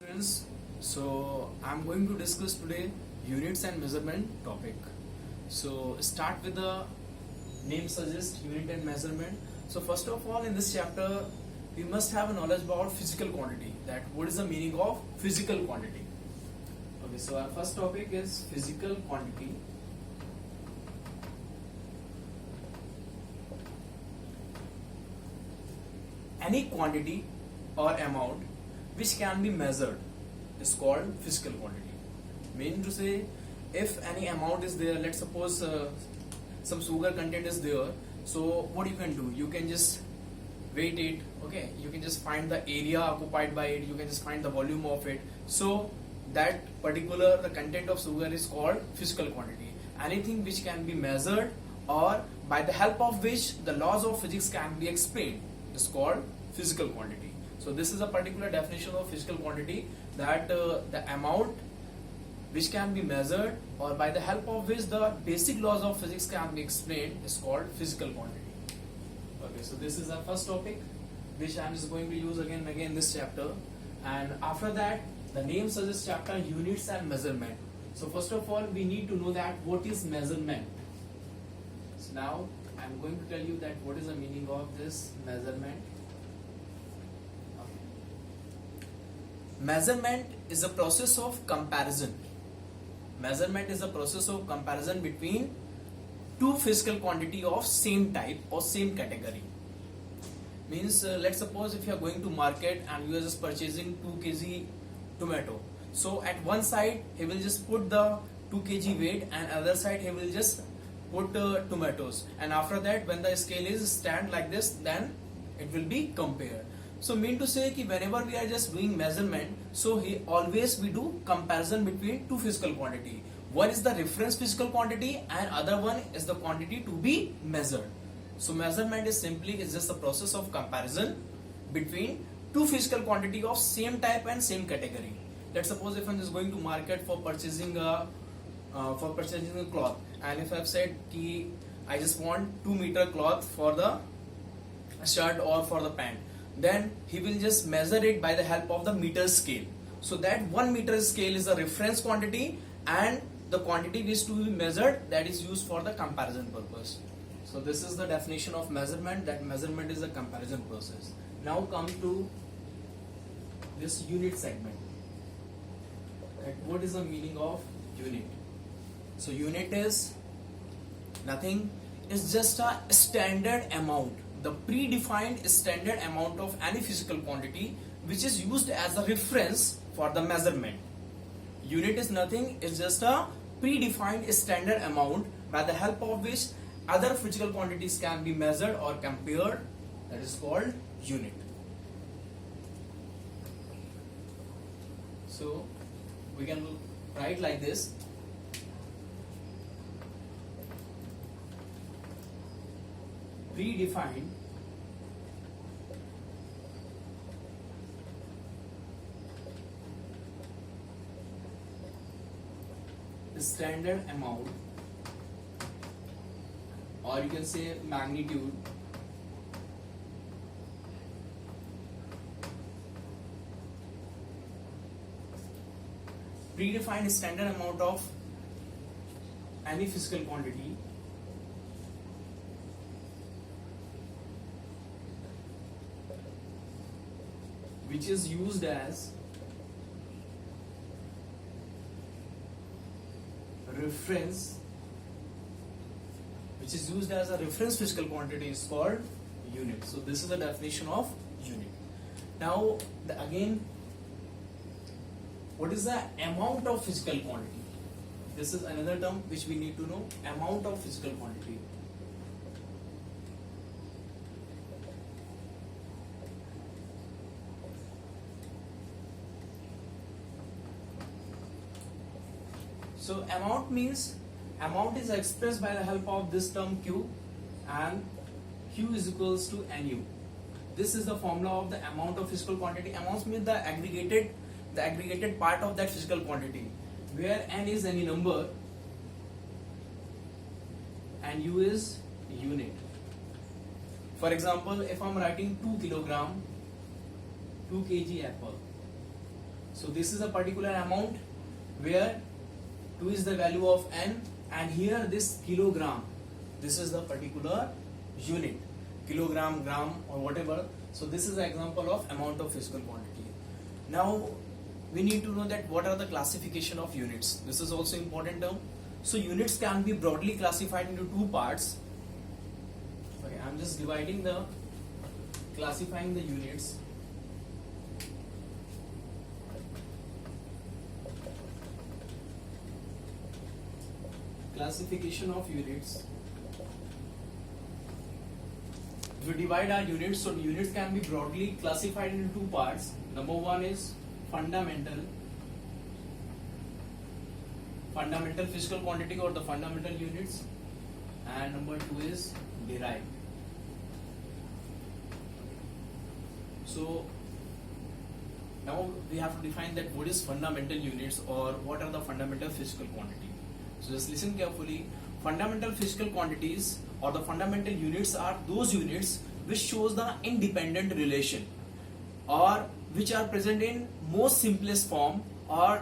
Friends, so I'm going to discuss today units and measurement topic. So start with the name suggests unit and measurement. So first of all, in this chapter we must have a knowledge about physical quantity, that what is the meaning of physical quantity. Okay, so our first topic is physical quantity. Any quantity or amount which can be measured is called physical quantity. Meaning to say, if any amount is there, let's suppose some sugar content is there, so what you can do, you can just weight it. Okay, you can just find the area occupied by it, you can just find the volume of it. So that particular the content of sugar is called physical quantity. Anything which can be measured or by the help of which the laws of physics can be explained is called physical quantity. So this is a particular definition of physical quantity, that the amount which can be measured or by the help of which the basic laws of physics can be explained is called physical quantity. Okay, so this is our first topic which I am just going to use again and again in this chapter. And after that, the name suggests chapter units and measurement. So first of all, we need to know that what is measurement. So now I am going to tell you that what is the meaning of this measurement. Measurement is a process of comparison. Measurement is a process of comparison between two physical quantity of same type or same category. Means let's suppose if you are going to market and you are just purchasing 2 kg tomato. So at one side he will just put the 2 kg weight and other side he will just put tomatoes, and after that when the scale is stand like this, then it will be compared. So mean to say कि whenever we are just doing measurement, so always we do comparison between two physical quantity. One is the reference physical quantity and other one is the quantity to be measured. So measurement is just a process of comparison between two physical quantity of same type and same category. Let's suppose if I'm just going to market for purchasing a cloth, and if I've said कि I just want 2 meter cloth for the shirt or for the pant, then he will just measure it by the help of the meter scale. So that 1 meter scale is the reference quantity, and the quantity which to be measured, that is used for the comparison purpose. So this is the definition of measurement, that measurement is a comparison process. Now come to this unit segment. That what is the meaning of unit? So unit is nothing, it's just a standard amount, the predefined standard amount of any physical quantity which is used as a reference for the measurement. Unit is nothing, it's just a predefined standard amount by the help of which other physical quantities can be measured or compared, that is called unit. So we can write like this. Predefined standard amount, or you can say magnitude, predefined standard amount of any physical quantity which is used as reference, physical quantity is called unit. So this is the definition of unit. Now again, what is the amount of physical quantity? This is another term which we need to know, amount of physical quantity. So amount is expressed by the help of this term Q, and Q is equals to NU. This is the formula of the amount of physical quantity. Amounts means the aggregated part of that physical quantity, where N is any number and U is unit. For example, if I'm writing 2 kg apple, So this is a particular amount where 2 is the value of n, and here this kilogram, this is the particular unit, kilogram, gram or whatever. So this is the example of amount of physical quantity. Now we need to know that what are the classification of units. This is also important term. So units can be broadly classified into two parts. Okay, I'm just classifying the units. Classification of units. If we divide our units, so units can be broadly classified into two parts. Number one is fundamental physical quantity or the fundamental units, and number two is derived. So now we have to define that what is fundamental units or what are the fundamental physical quantity. So just listen carefully. Fundamental physical quantities or the fundamental units are those units which shows the independent relation or which are present in most simplest form or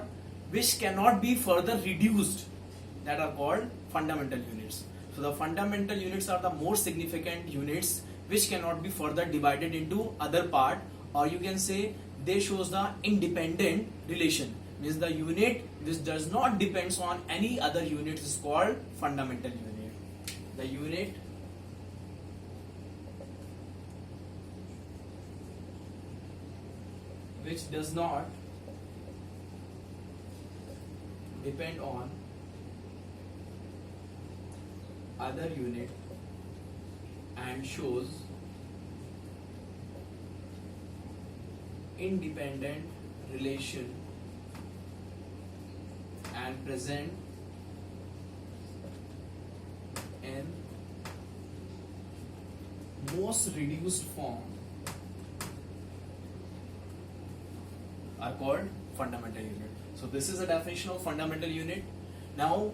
which cannot be further reduced, that are called fundamental units. So the fundamental units are the most significant units which cannot be further divided into other part, or you can say they shows the independent relation. Means the unit which does not depends on any other unit is called fundamental unit. The unit which does not depend on other unit and shows independent relation and present in most reduced form are called fundamental unit. So this is a definition of fundamental unit. Now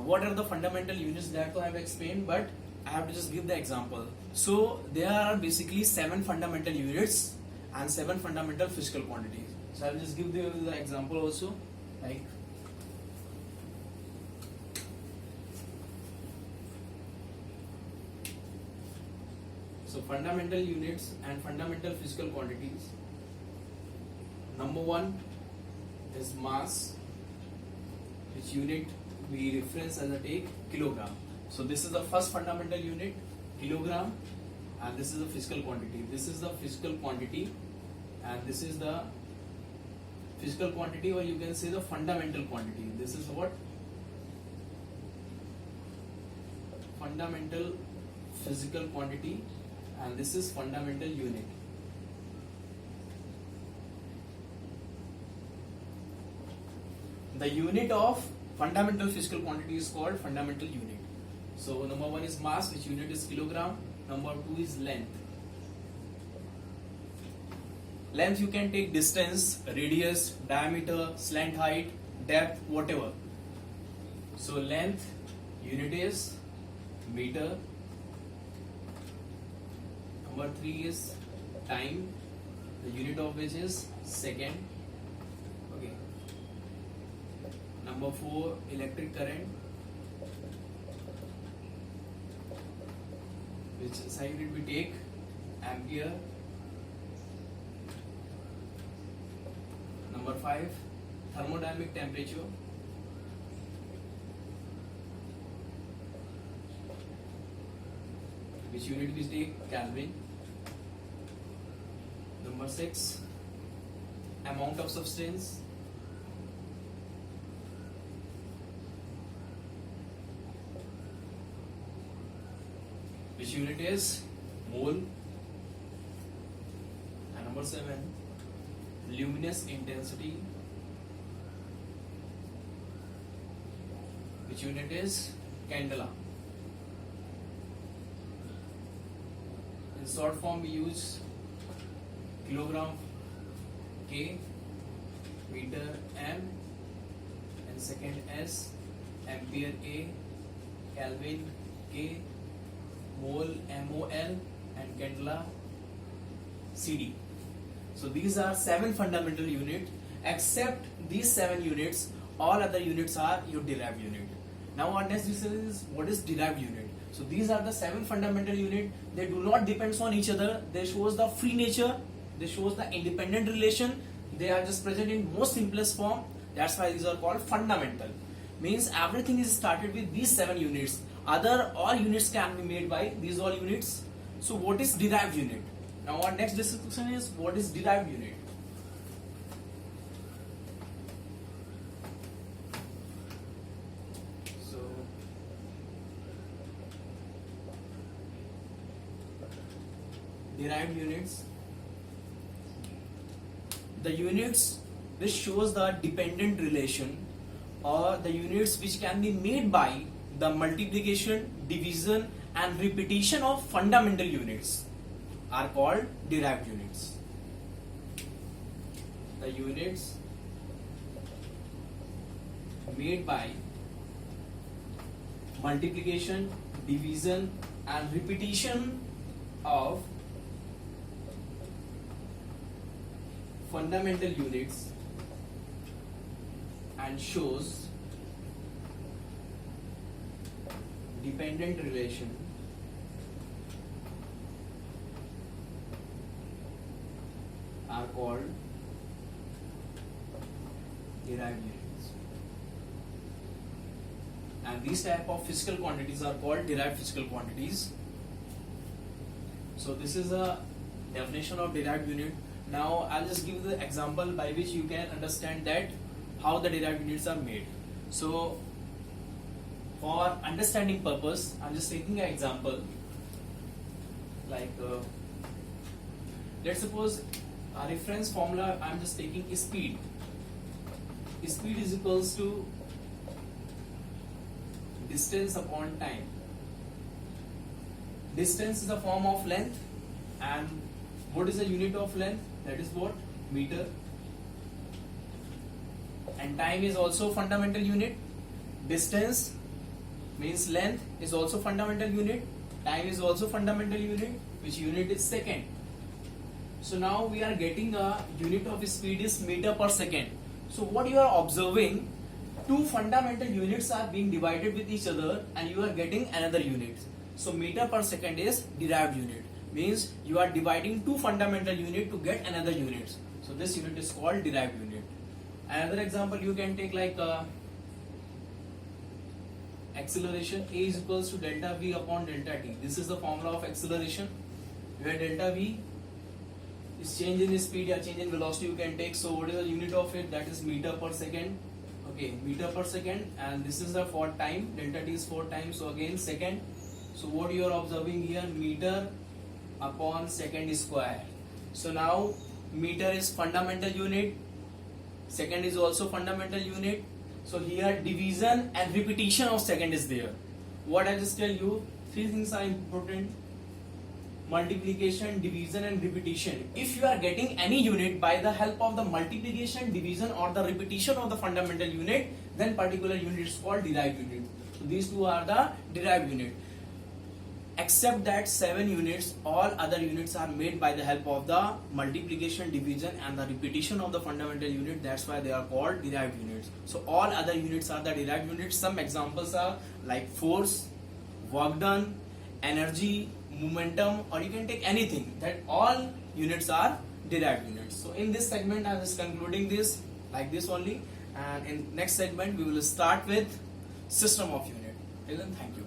what are the fundamental units that I have explained, but I have to just give the example. So there are basically 7 fundamental units and 7 fundamental physical quantities. So I will just give the example also, like so fundamental units and fundamental physical quantities. Number 1 is mass, which unit we reference as a take kilogram. So this is the first fundamental unit, kilogram, and this is the physical quantity. This is the physical quantity, and this is the physical quantity, or you can say the fundamental quantity. This is what? Fundamental physical quantity, and this is fundamental unit. The unit of fundamental physical quantity is called fundamental unit. So number 1 is mass, which unit is kilogram. Number 2 is length. Length you can take distance, radius, diameter, slant height, depth, whatever. So length unit is meter. Number 3 is time, the unit of which is second. Okay. Number 4, electric current, which SI unit we take ampere. Number 5, thermodynamic temperature, which unit we take Kelvin. Number 6, amount of substance, which unit is mole. And number 7, luminous intensity, which unit is candela. In short form we use kilogram K, meter M, and second S, ampere A, Kelvin K, mole MOL, and candela CD. So these are 7 fundamental units. Except these 7 units, all other units are your derived unit. Now our next discussion is what is derived unit. So these are the 7 fundamental unit. They do not depend on each other. They shows the free nature. They shows the independent relation. They are just present in most simplest form. That's why these are called fundamental. Means everything is started with these 7 units. Other all units can be made by these all units. So what is derived unit? Now our next discussion is what is derived unit. So derived units. The units which shows the dependent relation or the units which can be made by the multiplication, division and repetition of fundamental units are called derived units. The units made by multiplication, division and repetition of fundamental units and shows dependent relation are called derived units. And these type of physical quantities are called derived physical quantities. So this is a definition of derived unit. Now I'll just give the example by which you can understand that how the derived units are made. So for understanding purpose, I'm just taking an example like let's suppose a reference formula I'm just taking is speed. Speed is equals to distance upon time. Distance is a form of length, and what is the unit of length? That is what? Meter. And time is also fundamental unit. Distance means length is also fundamental unit. Time is also fundamental unit, which unit is second. So now we are getting a unit of speed is meter per second. So what you are observing, two fundamental units are being divided with each other and you are getting another unit. So meter per second is derived unit. Means you are dividing two fundamental unit to get another unit. So this unit is called derived unit. Another example you can take like acceleration. A is equals to delta V upon delta T. This is the formula of acceleration, where delta V is change in speed or change in velocity you can take. So what is the unit of it? That is meter per second. Okay, meter per second. And this is the for time. Delta T is for time. So again second. So what you are observing here, meter upon second square. So now meter is fundamental unit, second is also fundamental unit. So here division and repetition of second is there. What I just tell you, three things are important: multiplication, division and repetition. If you are getting any unit by the help of the multiplication, division or the repetition of the fundamental unit, then particular unit is called derived unit. So these two are the derived unit. Except that 7 units, all other units are made by the help of the multiplication, division and the repetition of the fundamental unit. That's why they are called derived units. So all other units are the derived units. Some examples are like force, work done, energy, momentum, or you can take anything. That all units are derived units. So in this segment I am just concluding this like this only, and in next segment we will start with system of unit. Till then, thank you.